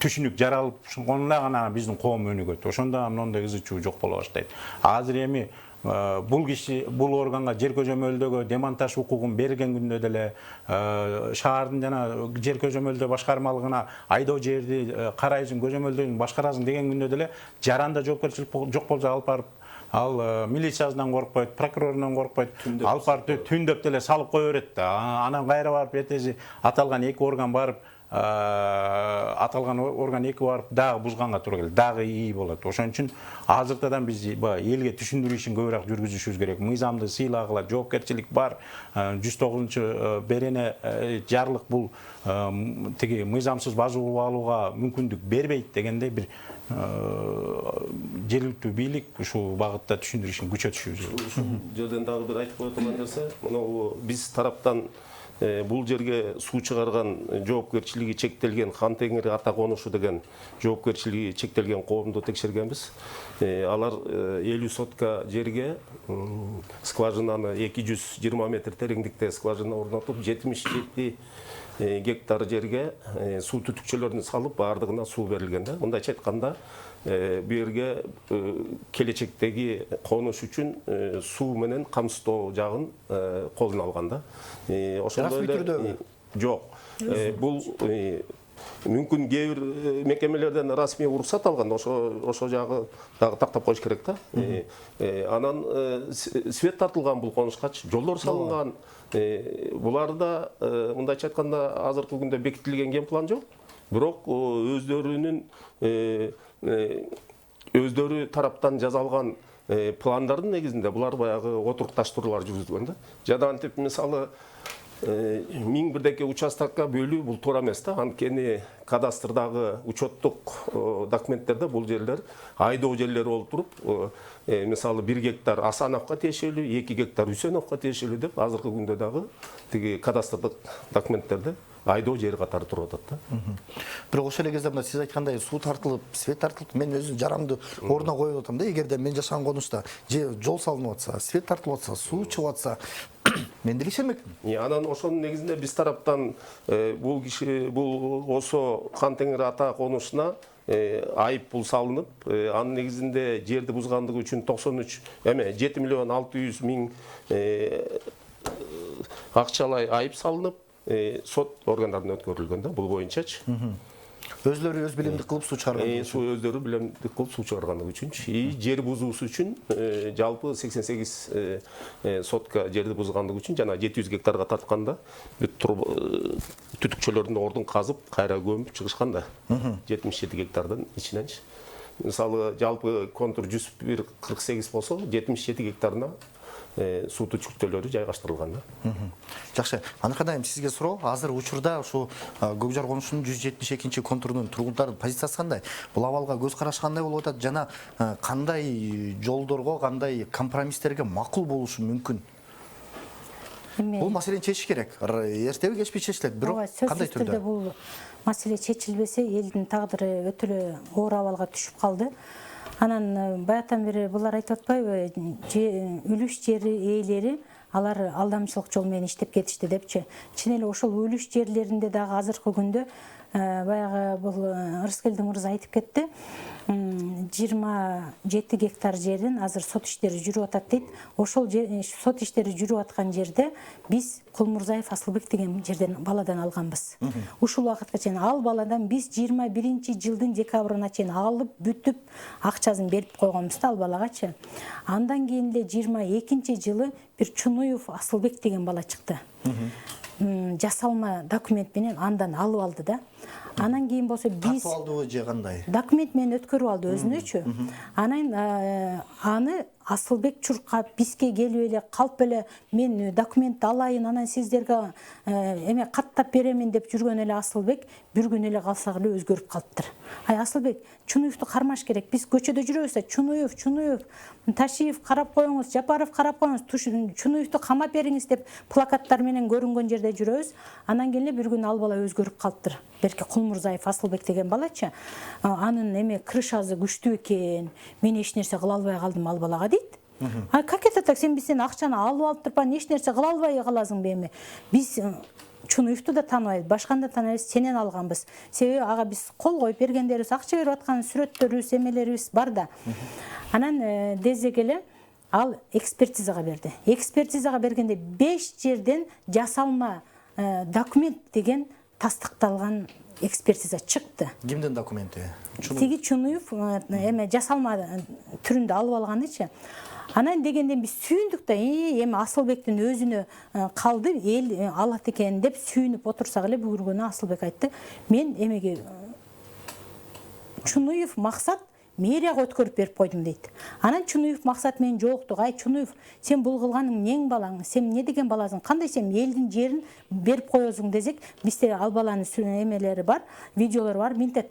түшүнүк жаралып, ошондо гана биздин коом өнүгөт. Ошондо мондой ызы чуу жок боло баштайт. Азыр эми бул киши бул органга жер көзөмөлдөгө демонтаж укугун берген күндө деле шаардын жана жер көзөмөлдөө башкармалыгына айдоо жерди карайсың, көзөмөлдөйсүң, башкарасың деген күндө деле жаранда жоопкерчилик жок болсо алып барып ал милициясынан коркпойт, прокурорунан коркпойт, алып барып түндөп деле салып кое берет да. Анан кайра барып эртеси аталган эки орган барып аталган орган эки барып дагы бузганга туура келет, дагы ии болот. Ошон үчүн азыркыдан биз элге түшүндүрүү ишин көбүрөөк жүргүзүшүбүз керек. Мыйзамды сыйлагыла, жоопкерчилик бар. 109 берене жарлык бул тиги мыйзамсыз базуу алууга мүмкүндүк бербейт дегенде бир жергиликтүү бийлик ушул багытта түшүндүрүү ишин күчөтүшүбүз керек. Ушул жерден дагы бир айтып кое турган нерсе, мына биз тараптан бул жерге суу чыгарган жоопкерчилиги чектелген Хан Теңир ата конушу деген жоопкерчилиги чектелген коомду текшергенбиз. Алар 50 сотка жерге скважинаны 220 метр тереңдикте скважина орнотуп 77 гектар жерге суу түтүкчөлөрүн салып баардыгына суу берилген да. Мындайча айтканда бу жерге келечектеги конуш үчүн суу менен камсыздоо жагын колуна алган да. Ошондой эле жок. Бул мүмкүн кээ бир мекемелерден расмий уруксат алган, ошо жагы дагы тактап коюш керек да. Анан свет тартылган бул конушкачы, жолдор салынган. Буларда мындайча айтканда азыркы күндө бекитилген ген план жок. Бирок өздөрү тараптан жасалган пландардын негизинде булар баягы отурукташтыруулар жүргүзүлгөн да. Жада антип мисалы 1000 бирдеке участокка бөлүү бул туура эмес да. Анткени кадастрдагы учеттук документтерде бул жерлер айдоо жерлери болуп туруп, мисалы 1 гектар Асановго тиешелүү, 2 гектар Үсеновго тиешелүү деп азыркы күндө дагы тиги кадастрдык документтерде айдоо жери катары туруп атат да. Бирок ошол эле кезде мына сиз айткандай суу тартылып, свет тартылып, мен өзүм жарамды ордуна коюп атам да. Эгерде мен жашаган конушта жол салынып атса, свет тартылып атса, суу чыгып атса, мен деле ишенмекмин. Анан ошонун негизинде биз тараптан бул киши бул осо Хан Теңир ата конушуна айып пул салынып, анын негизинде жерди бузгандыгы үчүн 7 миллион 600 миң акчалай айып салынып, сот органдарына өткөрүлгөн да, бул боюнчачы. Өзлөрү өз билимдик кылып суу чыгарган. Өздөрү билимдик кылып суу чыгаргандыгы үчүн, жер бузуусу үчүн жалпы 88 сотка жерди бузгандыгы үчүн жана 700 гектарга тартканда түтүкчөлөрдүн ордун казып, кайра көмүп чыгышкан да. 77 гектардын ичиненчи. Мисалы жалпы контур 148 болсо, 77 гектарына суу түтүкчөлөрү жайгаштырылган да. Жакшы. Аныкадан сизге суроо, азыр учурда ушу Көкжар конушунун 172 контурунун тургундардын позициясы кандай? Бул абалга көз караш кандай болуп атат жана кандай жолдорго, кандай компромисстерге макул болушу мүмкүн? Бул маселени чечиш керек. Эртеби кечпи чечилет, бирок кандай түрдө? Бул маселе чечилбесе, элдин тагдыры өтө эле оор абалга түшүп калды. Анан баягытан бери булар айтып атпайбы, үлүш жери ээлери алар алдамчылык жол менен иштеп кетишти депчи. Чын эле ошол үлүш жерлеринде дагы азыркы күндө баягы бул Ырыскелди мырза айтып кетти. 27 гектар жердин азыр сот иштери жүрүп атат дейт. Ошол сот иштери жүрүп аткан жерде биз Кулмурзаев Асылбек деген жерден баладан алганбыз. Ушул убакытка чейин ал баладан биз 21-жылдын декабрына чейин алып бүтүп акчасын берип койгонбуз да ал балагачы. Андан кийин эле 22-жылы бир Чунуев Асылбек деген бала чыкты. Жасалма документ менен андан алып алды да. Анан кийин болсо биз тартып алдыбы же кандай? Документ менен өткөрүп алды өзүнөчү. Анан аны Асылбек чуркап бизге келип эле калп эле мен документти алайын, анан сиздерге эме каттап беремин деп жүргөн эле Асылбек бир күн эле калсак эле өзгөрүп калыптыр. Ай Асылбек, Чунуевду кармаш керек. Биз көчөдө жүрөбүз да, Чунуев, Ташиев карап коюңуз, Жапаров карап коюңуз, Чунуевду камап бериңиз деп плакаттар менен көрүнгөн жерде жүрөбүз. Анан кийин эле бир күн ал бала өзгөрүп калыптыр. Берке Кулмурзаев Асылбек деген балачы. Анын эме крышасы күчтүү экен. Мен эч нерсе кыла албай калдым ал балага дейт. Как это так? Сен бизден акчаны алып алып турпан эч нерсе кыла албай каласың эми. Биз Чунуевду да тааныбайбыз, башканы да тааныбайбыз, сенен алганбыз. Себеби ага биз кол коюп бергендерибиз, акча берип аткан сүрөттөрүбүз, эмелерибиз бар да. Анан дезек эле ал экспертизага берди. Экспертизага бергенде 5 жерден жасалма документ деген тастыкталган экспертиза чыкты. Кимдин документи? Тиги Чунуев эме жасалма түрүндө алып алганычы. Анан дегенден биз сүйүндүк да, эми Асылбектин өзүнө калды, эл алат экен деп сүйүнүп отурсак эле бүгүнкү күнү Асылбек айтты, мен эмеге Чунуев Максат мэрияга өткөрүп берип койдум дейт. Анан Чунуев Максат менен жолуктук. Ай Чунуев, сен бул кылганың нең балаң? Сен эмне деген баласың? Кандай сен элдин жерин берип коесуң десек, бизде ал баланын эмелери бар, видеолор бар. Минтет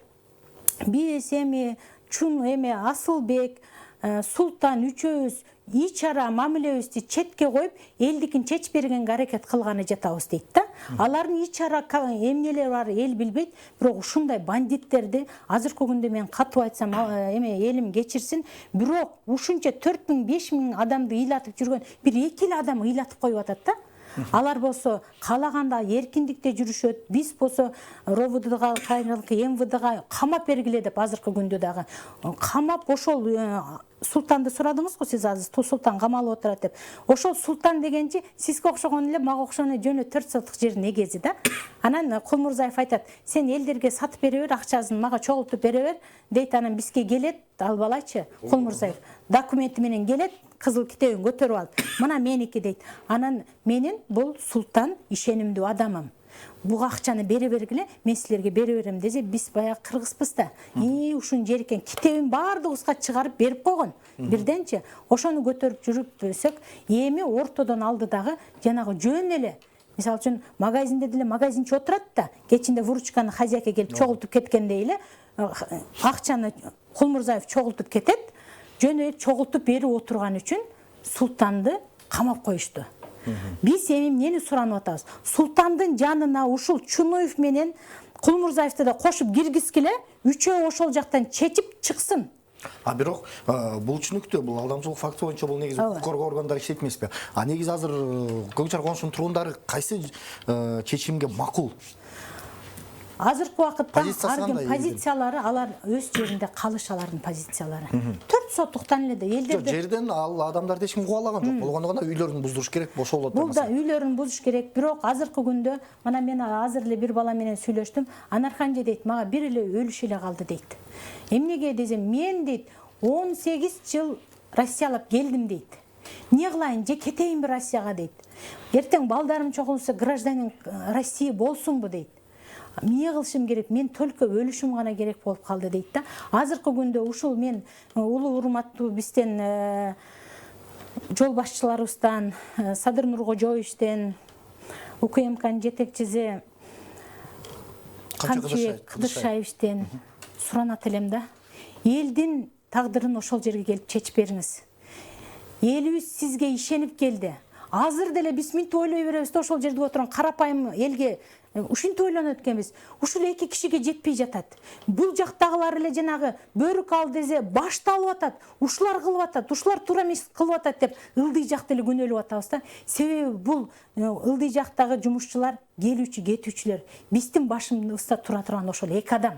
биз эми Асылбек, Султан үчөөбүз ич ара мамилебизди четке коюп, элдикин чечип бергенге аракет кылганы жатабыз дейт да. Алардын ич ара эмнелери бар эл билбейт, бирок ушундай бандиттерди азыркы күндө мен катуу айтсам, элим кечирсин, бирок ушунча 4000-5000 адамды ыйлатып жүргөн бир 2 эле адам ыйлатып коюп атат да. Алар болсо каалаганда эркиндикте жүрүшөт. Биз болсо РОВДга, МВДга камап бергиле деп азыркы күндө дагы камап, ошол Султанды сурадыңыз го сиз азыр, Султан камалып отурат деп. Ошол Султан дегенчи сизге окшогон эле, мага окшогон эле жөнү 4 сотук жердин эгези да. Анан Кулмурзаев айтат, сен элдерге сатып бере бер, акчасын мага чогултуп бере бер дейт. Анан бизге келет, ал балачы Кулмурзаев документи менен келет, кызыл китебин көтөрүп алып, мына меники дейт. Анан менин бул Султан ишенимдүү адамым. Буга акчаны бере бергиле, мен силерге бере берем десе, биз баягы кыргызбыз да. Ушун жер экен, китебин баардыгыбызга чыгарып берип койгон. Бирденчи ошону көтөрүп жүрүпсөк, эми ортодон алдыдагы жанагы жөн эле. Мисалы үчүн магазинде деле магазинчи отурат да, кечинде выручканы хозяйка келип чогултуп кеткендей эле акчаны Кулмурзаев чогултуп кетет. Жөн эле чогултуп берип отурган үчүн Султанды камап коюшту. Биз эми эмнени суранып атабыз? Султандын жанына ушул Чунуев менен Кулмурзаевди да кошуп киргизгиле, үчөө ошол жактан чечип чыксын. Бирок бул түшүнүктүү, бул алдамчылык факты боюнча бул негизи укук коргоо органдары иштейт эмеспи? Негизи азыр Көкжар конушунун тургундары кайсы чечимге макул? Азыркы убакытта Позициясы позициялары алар өз жеринде калыш, алардын позициялары. 4 соттуктан эле да элдерде. Жерден ал адамдарды эч ким кубалаган жок. Болгондо гана үйлөрүн буздуруш керек, бошолуп атат. Бул да үйлөрүн бузуш керек. Бирок азыркы күндө мына мен азыр эле бир бала менен сүйлөштүм. Анарханжы дейт, мага бир эле өлүш эле калды дейт. Эмнеге десем, мен дейт 18 жыл Россиялап келдим дейт. Не кылайын, же кетейинби Россияга дейт. Эртең балдарым чогулса гражданин России болсунбу дейт. Эмне кылышым керек? Мен только өлүшүм гана керек болуп калды дейт да. Азыркы күндө ушул мен улуу урматтуу бизден жол башчыларыбыздан, Садыр Нуркожоевичтен, УКМКнын жетекчиси Камчыбек Кыдыршаевичтен суранат элем да. Элдин тагдырын ошол жерге келип чечип бериңиз. Элибиз сизге ишенип келди. Азыр деле биз минтип ойлой беребиз да, ошол жерде отурган карапайым элге ушинтип ойлонот экенбиз. Ушул 2 кишиге жетпей жатат. Бул жактагылар эле жанагы бөрүк ал десе башталып атат. Ушулар кылып атат, ушулар туура эмес кылып атат деп ылдый жакта эле күнөөлөп атабыз да. Себеби бул ылдый жактагы жумушчулар, келүүчү, кетүүчүлөр, биздин башыбызда тура турган ошол 2 адам.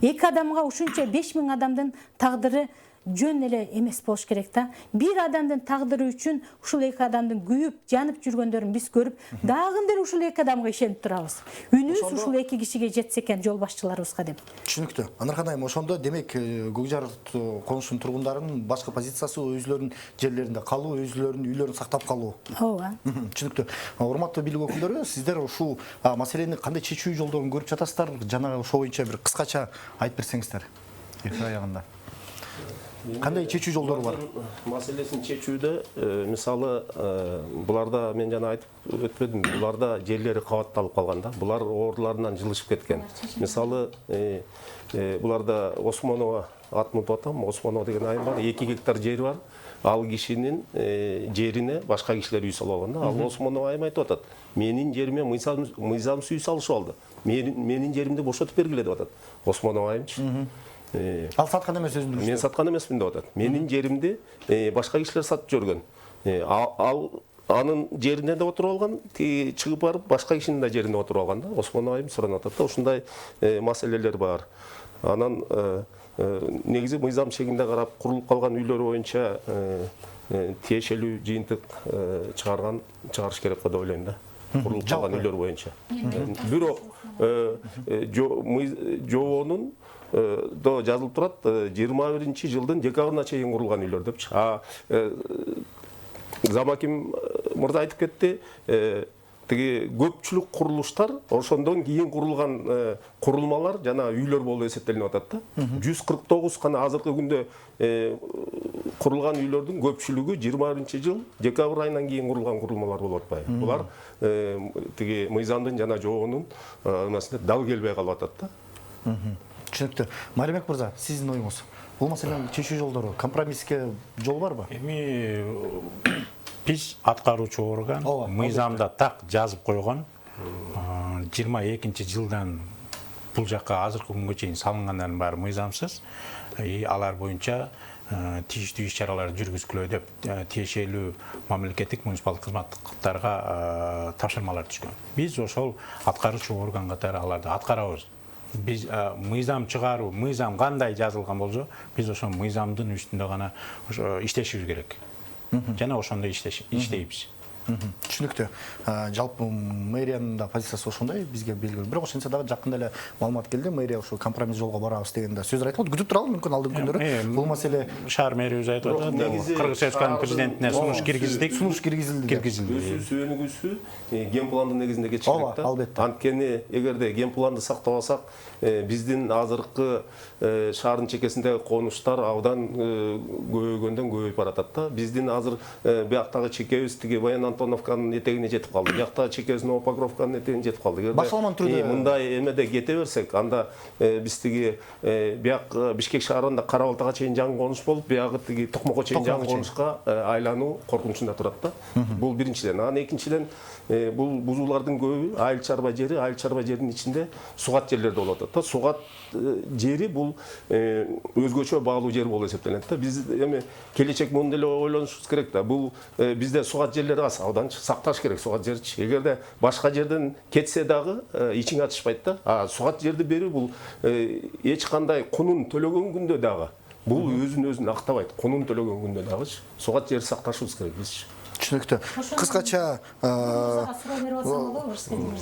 2 адамга ушунча 5000 адамдын тагдыры жөн эле эмес болуш керек да. Бир адамдын тагдыры үчүн ушул 2 адамдын күйүп, жанып жүргөндөрүн биз көрүп, дагы деле ушул 2 адамга ишенип турабыз. Үнүбүз ушул 2 кишиге жетсе экен жол башчыларыбызга деп. Түшүнүктүү. Анархан айым, ошондо демек Көкжар конушунун тургундарынын башкы позициясы өзүлөрүнүн жерлеринде калуу, өзүлөрүнүн үйлөрүн сактап калуу. Ооба. Түшүнүктүү. Урматтуу бийлик өкүлдөрү, сиздер ушул маселени кандай чечүү жолдорун көрүп жатасыздар? Жана ошол боюнча бир кыскача айтып берсеңиздер. Аягында. Кандай чечүү жолдору бар? Маселесин чечүүдө, мисалы, буларда мен жана айтып өтпөдүм, буларда жерлери кабатталып калган да. Булар ордуларынан жылышып кеткен. Мисалы, буларда Осмонова атмут атам, Осмонова деген айым бар, 2 гектар жери бар. Ал кишинин жерине башка кишилер үй салып алган да. Ал Осмонова айым айтып атат. Менин жериме мыйзамсыз үй салышып алды. Менин жеримди бошотуп бергиле деп атат. Осмонова айымчы. Ал саткан эмес өзүнүн. Мен саткан эмесмин деп атат. Менин жеримди башка кишилер сатып жүргөн. Ал анын жерине да отуруп алган, чыгып барып башка кишинин да жерине отуруп алган да. Осмонова айым суранып атат да. Ушундай маселелер бар. Анан негизи мыйзам чегинде карап курулуп калган үйлөр боюнча тиешелүү жыйынтык чыгарыш керек деп ойлойм да. курулуп калган үйлөр боюнча. Бирок жоонун до жазылып турат 21-жылдын декабрына чейин курулган үйлөр депчи. Замаким мырза айтып кетти, тиги көпчүлүк курулуштар ошондон кийин курулган курулмалар жана үйлөр болуп эсептелип атат да. 149 гана азыркы күндө курулган үйлөрдүн көпчүлүгү 21-жыл декабрь айынан кийин курулган курулмалар болуп атпайбы. Булар тиги мыйзамдын жана жоонун эмесине дал келбей калып атат да. Түшүнүктүү. Маалимбек мырза, сиздин оюңуз? Бул маселенин чечүү жолдору, компромисске жол барбы? Эми биз аткаруучу орган мыйзамда так жазып койгон 22-жылдан бул жакка азыркы күнгө чейин салынгандарынын баары мыйзамсыз. Алар боюнча тийиштүү иш-чаралар жүргүзгүлө деп тиешелүү мамлекеттик муниципалдык кызматтарга тапшырмалар түшкөн. Биз ошол аткаруучу орган катары аларды аткарабыз. Биз мыйзам чыгаруу, мыйзам кандай жазылган болсо, биз ошол мыйзамдын үстүндө гана иштешибиз керек. Жана ошондой иштейбиз. Түшүнүктүү. Жалпы мэриянын да позициясы ошондой, бизге белгилүү. Бирок ошентсе дагы жакында эле маалымат келди, мэрия ошо компромисс жолго барабыз дегенде сөздөр айтылды. Күтүп туралы мүмкүн алдыңкы күндөрү бул маселе шаар мэриябыз айтып атат. Кыргыз Республикасынын президентине сунуш киргиздик. Сунуш киргизилди. Сүйөнүгүсү ген пландын негизинде кетиш керек да. Албетте. Анткени эгерде ген планды сактабасак, биздин азыркы шаардын чекесиндеги конуштар абдан көбөйгөндөн көбөйүп баратат да. Биздин азыр бияктагы чекебиз тиги Баян Антоновканын этегине жетип калды. Бияктагы чекебиз Новопокровканын этегине жетип калды. Башалман түрдө мындай эмеде кете берсек, анда биз тиги бияк Бишкек шаарында Кара Балтага чейин жаңы конуш болуп, биягы тиги Токмокко чейин жаңы конушка айлануу коркунучунда турат да. Бул биринчиден. Анан экинчиден бул бузуулардын көбү айыл чарба жердин ичинде сугат жерлерде болуп атат да. Сугат жери бул өзгөчө баалуу жер болуп эсептелет да. Биз эми келечек муну деле ойлонушубуз керек да. Бул бизде сугат жерлери аз, ауданчы сакташ керек сугат жерчи. Эгерде башка жерден кетсе дагы ичиң ачышпайт да. Сугат жерди берүү бул эч кандай кунун төлөгөн күндө дагы бул өзүн актабайт. Кунун төлөгөн күндө дагы сугат жерди сакташыбыз керек биз. Түшүнүктүү. Кыскача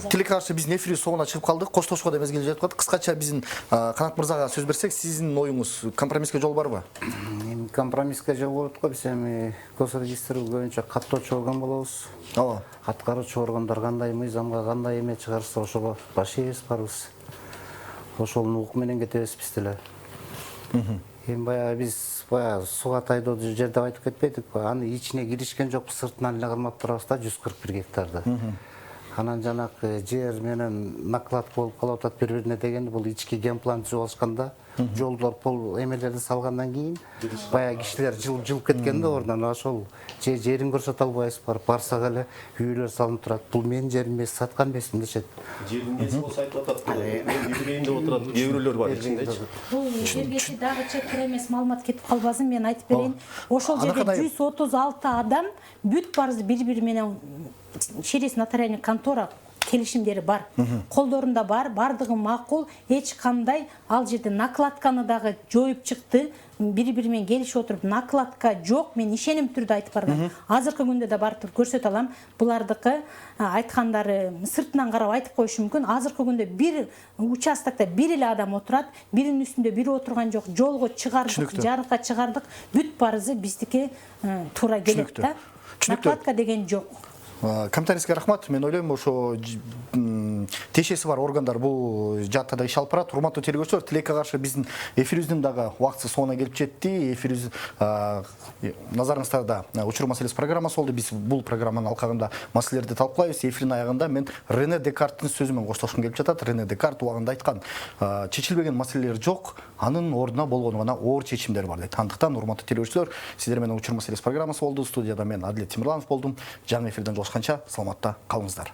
тилекке каршы биздин эфирибиз соңуна чыгып калдык. Коштошууга да мезгил жетип калды. Кыскача биздин Канат мырзага сөз берсек, сиздин оюңуз компромисске жол барбы? Эми компромисске жол болот го. Биз эми госрегистр боюнча каттоочу орган болобуз. Ооба. Аткаруучу органдар кандай мыйзамга кандай эме чыгарса ошого баш ийбиз барбыз. Ошонун укук менен кетебиз биз деле. Эми баягы биз сугат айдоодо жер деп айтып кетпедик го. Аны ичине киришкен жокпуз, сыртынан эле кармап турабыз да 141 гектарды. Анан жанакы жер менен наклад болуп калып атат бири-бирине дегенде, бул ички ген план түзүп алышканда, жолдор пол эмелерди салгандан кийин баягы кишилер жылып кеткен да ордон. Ошол жерин көрсөтө албайбыз, барсак эле үйлөр салынып турат. Бул менин жерим эмес, саткан эмесмин дешет. Жердин несі болса айтып атат. Мен билбейм деп отурат, кээ бирөөлөр бар ичиндечи. Бул жерге дагы чекер эмес маалымат кетип калбасын, мен айтып берейин. Ошол жерде 136 адам бүт баарыбыз бири-бири менен через нотариальный контора келишимдери бар. Колдорунда бар, бардыгы макул, эч кандай ал жерде накладканы дагы жоюп чыкты. Бири-бири менен келишип отуруп, накладка жок, мен ишеним түрдө айтып барган. Азыркы күндө да барып көрсөтө алам. Булардыкы айткандары сыртынан карап айтып коюшу мүмкүн. Азыркы күндө бир участокто бир эле адам отурат, биринин үстүндө бири отурган жок. Жолго чыгардык, жарыкка чыгардык, бүт баарыбызы биздики туура келет да. Накладка деген жок. Комментарийске рахмат. Мен ойлойм, ошо тиешеси бар органдар бул жаатта да иш алып барат. Урматтуу тергөөчүлөр, тилекке каршы биздин эфирибиздин дагы убактысы соңуна келип жетти. Эфирибиз назарыңыздарда учур маселеси программасы болду. Биз бул программанын алкагында маселелерди талкуулайбыз. Эфирдин аягында мен Рене Декарттын сөзү менен коштошкум келип жатат. Рене Декарт убагында айткан, чечилбеген маселелер жок, анын ордуна болгону гана оор чечимдер бар дейт. Андыктан урматтуу тергөөчүлөр, сиздер менен учур маселеси программасы болду. Студияда мен Адилет Тимирланов болдум. Жаңы эфирден жолугушканча саламатта калыңыздар.